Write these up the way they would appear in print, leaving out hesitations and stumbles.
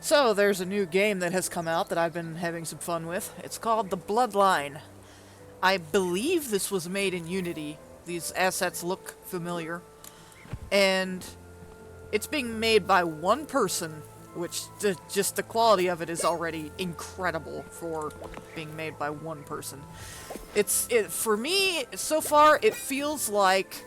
So, there's a new game that has come out that I've been having some fun with. It's called the Bloodline. I believe this was made in Unity. These assets look familiar. And it's being made by one person, which just the quality of it is already incredible for being made by one person. For me, so far, it feels like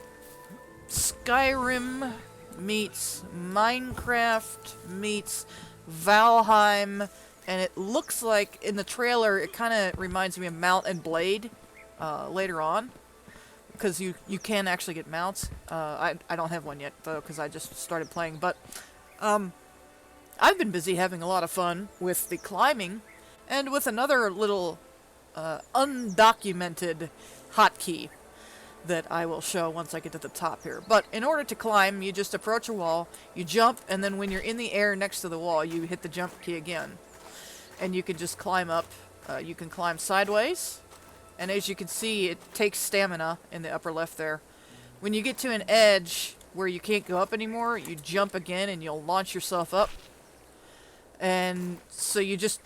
Skyrim meets Minecraft meets Valheim, and it looks like in the trailer it kind of reminds me of Mount and Blade later on, because you can actually get mounts. I don't have one yet though, because I just started playing, but I've been busy having a lot of fun with the climbing and with another little undocumented hotkey that I will show once I get to the top here. But in order to climb, you just approach a wall, you jump, and then when you're in the air next to the wall, you hit the jump key again. And you can just climb up. You can climb sideways, and as you can see, it takes stamina in the upper left there. When you get to an edge where you can't go up anymore, you jump again and you'll launch yourself up. And so you just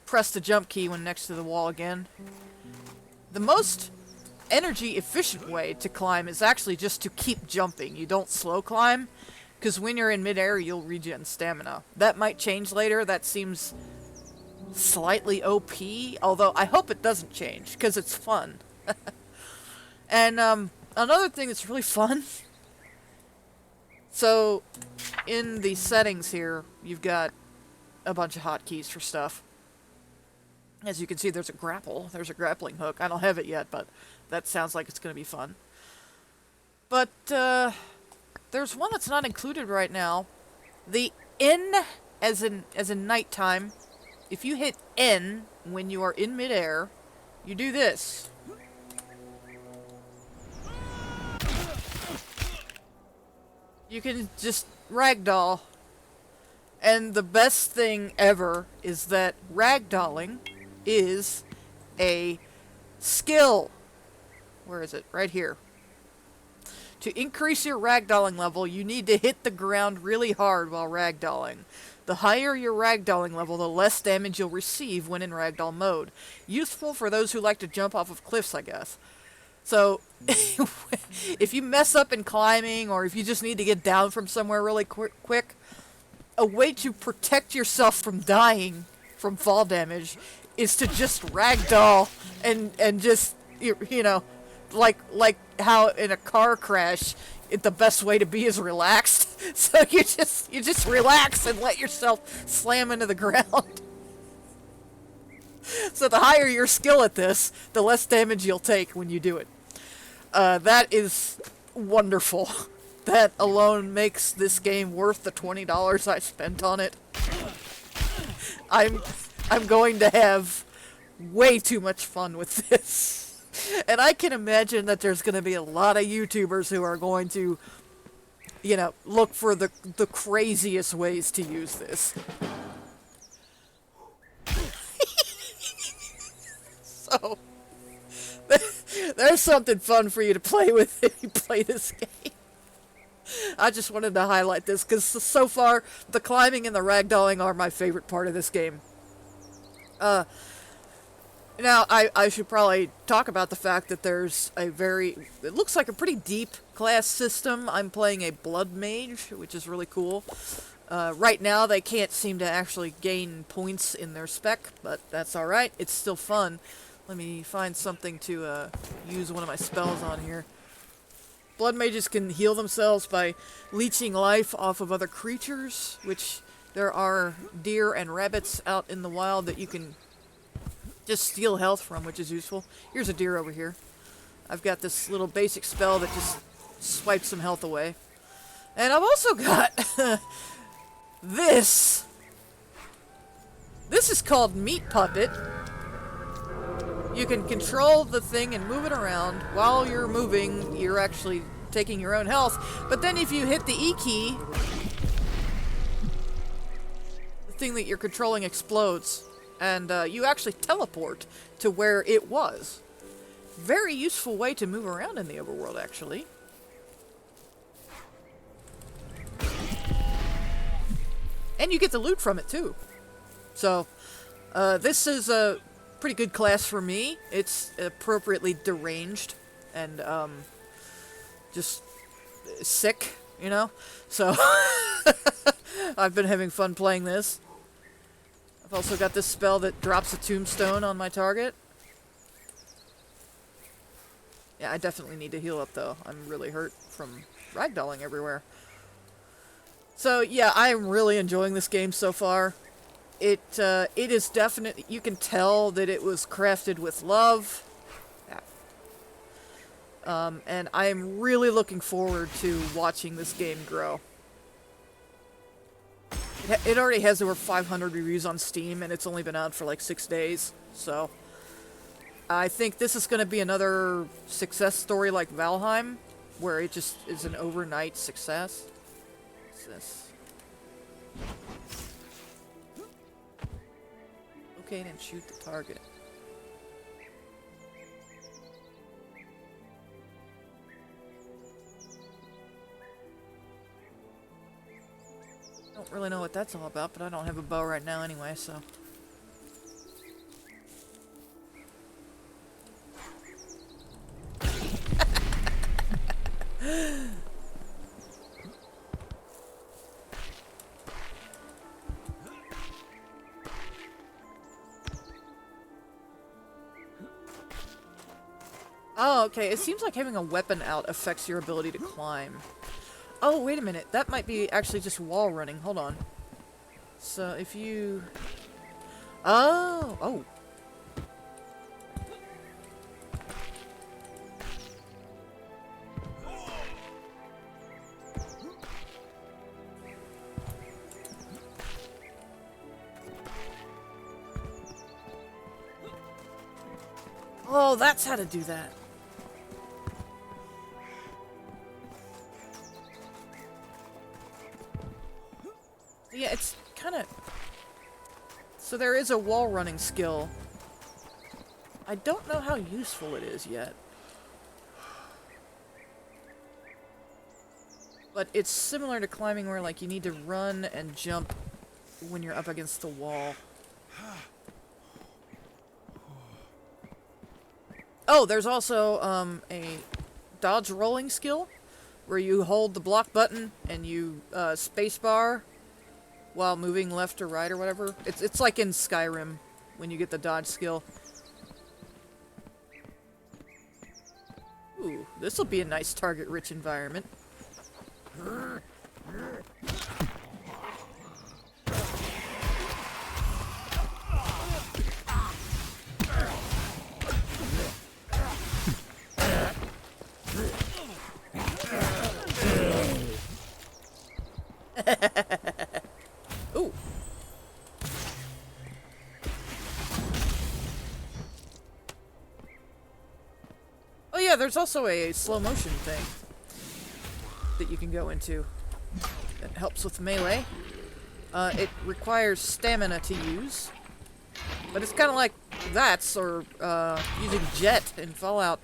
press the jump key when next to the wall again. The most energy efficient way to climb is actually just to keep jumping. You don't slow climb, because when you're in midair you'll regen stamina. That might change later. That seems slightly OP, although I hope it doesn't change, because it's fun. And another thing that's really fun, so in the settings here you've got a bunch of hotkeys for stuff. As you can see, there's a grapple. There's a grappling hook. I don't have it yet, but that sounds like it's going to be fun. But there's one that's not included right now. The N, as in nighttime. If you hit N when you are in midair, you do this. You can just ragdoll. And the best thing ever is that ragdolling is a skill. Where is it? Right here. To increase your ragdolling level, you need to hit the ground really hard while ragdolling. The higher your ragdolling level, the less damage you'll receive when in ragdoll mode. Useful for those who like to jump off of cliffs, I guess. So, if you mess up in climbing, or if you just need to get down from somewhere really quick, a way to protect yourself from dying from fall damage is to just ragdoll and just, you know, like how in a car crash, the best way to be is relaxed. So you just relax and let yourself slam into the ground. So the higher your skill at this, the less damage you'll take when you do it. That is wonderful. That alone makes this game worth the $20 I spent on it. I'm going to have way too much fun with this. And I can imagine that there's going to be a lot of YouTubers who are going to, you know, look for the craziest ways to use this. So, there's something fun for you to play with if you play this game. I just wanted to highlight this, because so far, the climbing and the ragdolling are my favorite part of this game. Now, I should probably talk about the fact that there's it looks like a pretty deep class system. I'm playing a blood mage, which is really cool. Right now, they can't seem to actually gain points in their spec, but that's alright. It's still fun. Let me find something to use one of my spells on here. Blood mages can heal themselves by leeching life off of other creatures, which there are deer and rabbits out in the wild that you can just steal health from, which is useful. Here's a deer over here. I've got this little basic spell that just swipes some health away. And I've also got this. This is called Meat Puppet. You can control the thing and move it around. While you're moving, you're actually taking your own health. But then if you hit the E key, the thing that you're controlling explodes. And you actually teleport to where it was. Very useful way to move around in the overworld, actually. And you get the loot from it, too. So, this is a pretty good class for me. It's appropriately deranged and, just sick, you know? So, I've been having fun playing this. I've also got this spell that drops a tombstone on my target. Yeah, I definitely need to heal up, though. I'm really hurt from ragdolling everywhere. So, yeah, I'm really enjoying this game so far. It is definitely... You can tell that it was crafted with love. Yeah. And I am really looking forward to watching this game grow. It already has over 500 reviews on Steam, and it's only been out for like 6 days, so... I think this is going to be another success story like Valheim, where it just is an overnight success. What's this? Locate and shoot the target. Don't really know what that's all about, but I don't have a bow right now anyway, so... Oh, okay. It seems like having a weapon out affects your ability to climb. Oh, wait a minute. That might be actually just wall running. Hold on. So, if you... Oh! Oh! Oh, that's how to do that. Yeah, it's kind of... So there is a wall running skill. I don't know how useful it is yet. But it's similar to climbing where, like, you need to run and jump when you're up against the wall. Oh, there's also, a dodge rolling skill, where you hold the block button and you, spacebar while moving left or right or whatever. It's like in Skyrim, when you get the dodge skill. Ooh, this'll be a nice target-rich environment. Ooh. Oh yeah, there's also a slow motion thing that you can go into that helps with melee. It requires stamina to use, but it's kind of like that, or using jet in Fallout.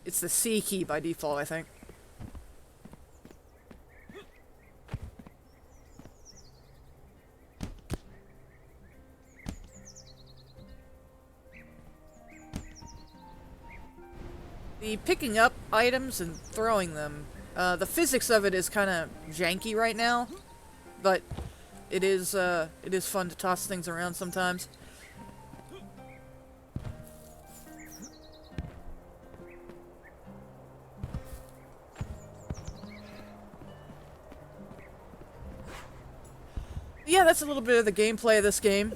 It's the C key by default, I think. The picking up items and throwing them, the physics of it is kind of janky right now, but it is fun to toss things around sometimes. Yeah, that's a little bit of the gameplay of this game.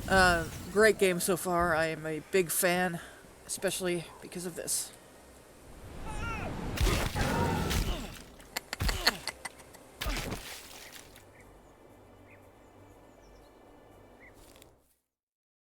Great game so far. I am a big fan, especially because of this.